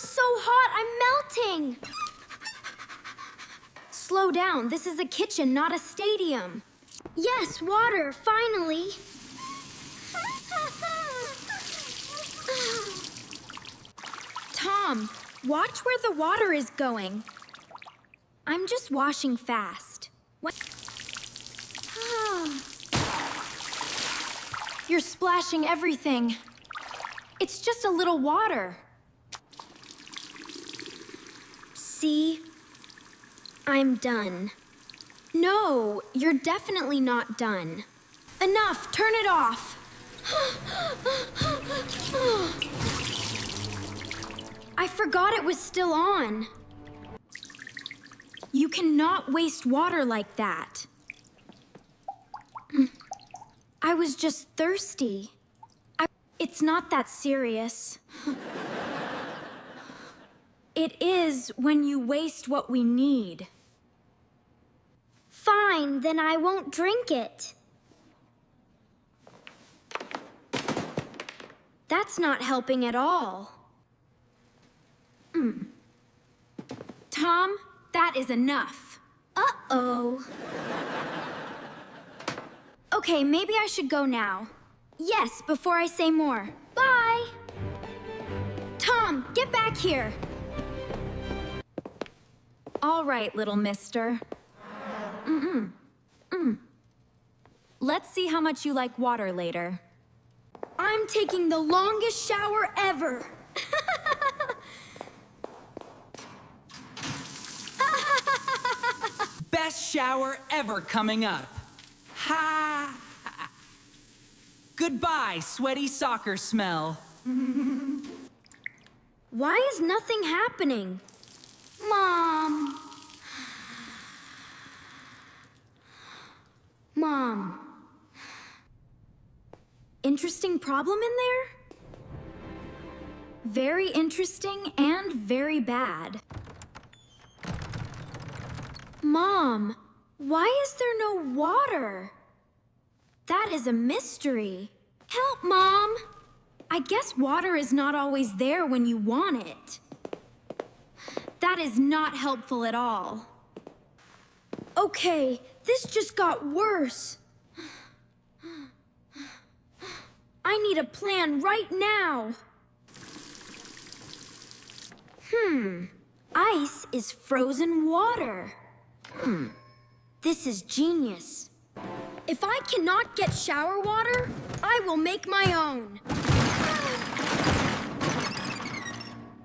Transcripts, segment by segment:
so hot, I'm melting! Slow down, this is a kitchen, not a stadium. Yes, water, finally. Tom, watch where the water is going. I'm just washing fast. What? You're splashing everything. It's just a little water. See? I'm done. No, you're definitely not done. Enough, turn it off. I forgot it was still on. You cannot waste water like that. I was just thirsty. It's not that serious. It is when you waste what we need. Fine, then I won't drink it. That's not helping at all. Tom, that is enough. Uh-oh. Okay, maybe I should go now. Yes, before I say more. Bye! Tom, get back here! All right, little mister. Let's see how much you like water later. I'm taking the longest shower ever! Best shower ever coming up. Ha! Goodbye, sweaty soccer smell. Why is nothing happening? Mom! Mom. Interesting problem in there? Very interesting and very bad. Mom, why is there no water? That is a mystery. Help, Mom! I guess water is not always there when you want it. That is not helpful at all. Okay, this just got worse. I need a plan right now. Ice is frozen water. This is genius. If I cannot get shower water, I will make my own.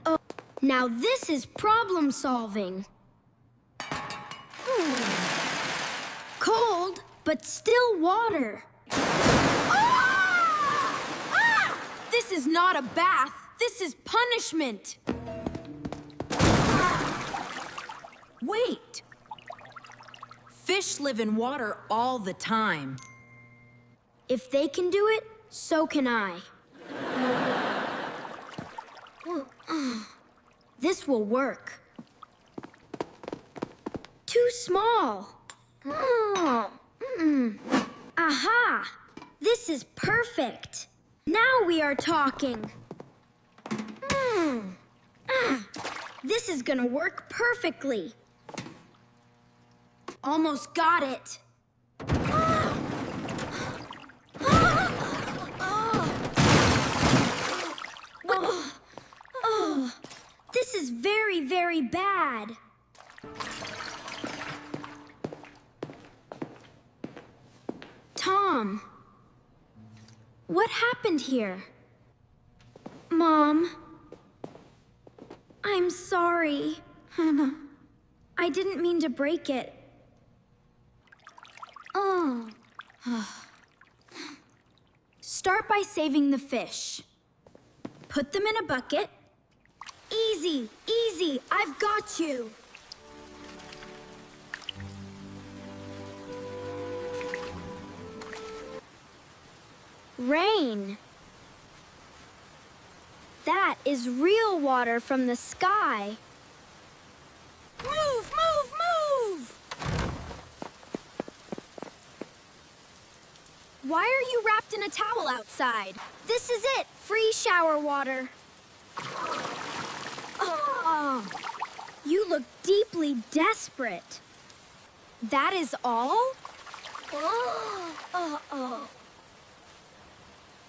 Oh, now this is problem solving. Cold, but still water. This is not a bath. This is punishment. Wait! Fish live in water all the time. If they can do it, so can I. This will work. Too small. Aha! This is perfect. Now we are talking. This is gonna work perfectly. Almost got it. This is very, very bad. Tom, what happened here? Mom, I'm sorry. I didn't mean to break it. Oh. Start by saving the fish. Put them in a bucket. Easy, easy, I've got you. Rain. That is real water from the sky. Move, move, move! Why are you wrapped in a towel outside? This is it, free shower water. really desperate. That is all?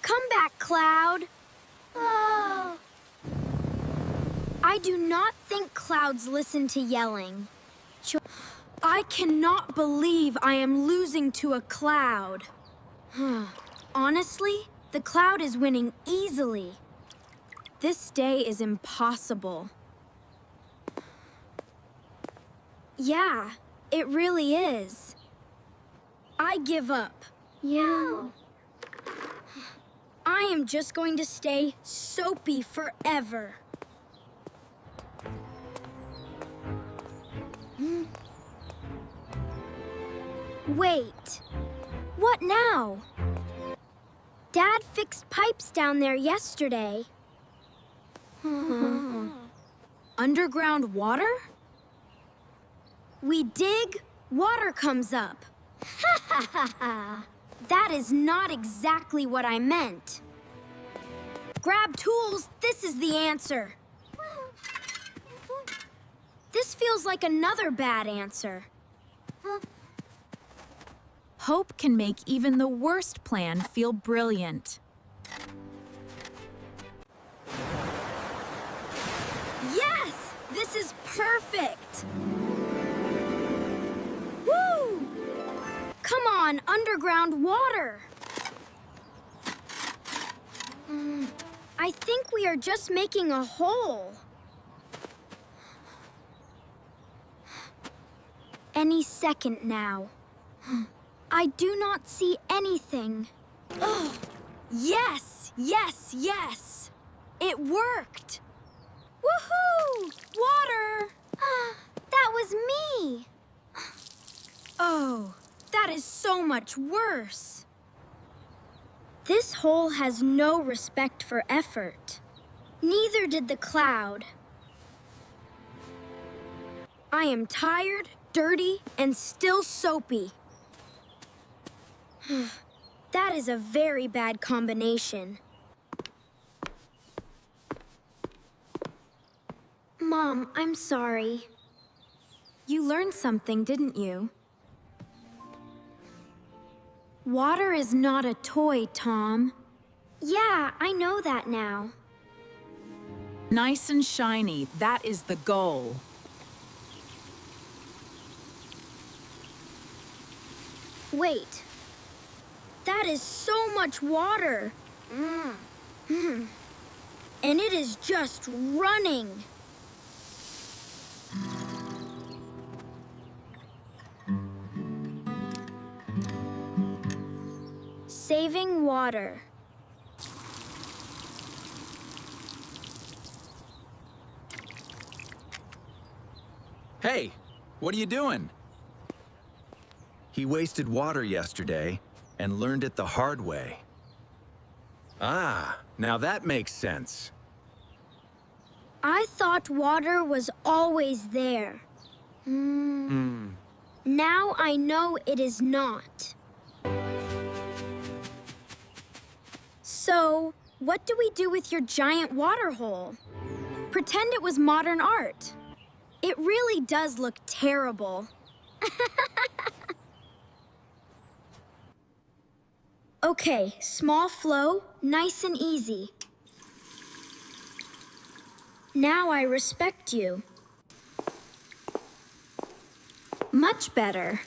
Come back, Cloud. I do not think clouds listen to yelling. I cannot believe I am losing to a cloud. Honestly, the cloud is winning easily. This day is impossible. Yeah, it really is. I give up. Yeah. I am just going to stay soapy forever. Wait, what now? Dad fixed pipes down there yesterday. Underground water? We dig, water comes up. That is not exactly what I meant. Grab tools, this is the answer. This feels like another bad answer. Hope can make even the worst plan feel brilliant. Yes! This is perfect! Woo! Come on, underground water! I think we are just making a hole. Any second now. I do not see anything. Oh, yes, yes, yes! It worked! Woohoo! Water! That was me! Oh, that is so much worse. This hole has no respect for effort. Neither did the cloud. I am tired, dirty, and still soapy. That is a very bad combination. Mom, I'm sorry. You learned something, didn't you? Water is not a toy, Tom. Yeah, I know that now. Nice and shiny, that is the goal. Wait. That is so much water. And it is just running. Saving water. Hey, what are you doing? He wasted water yesterday and learned it the hard way. Ah, now that makes sense. I thought water was always there. Now I know it is not. So, what do we do with your giant water hole? Pretend it was modern art. It really does look terrible. Okay, small flow, nice and easy. Now I respect you. Much better.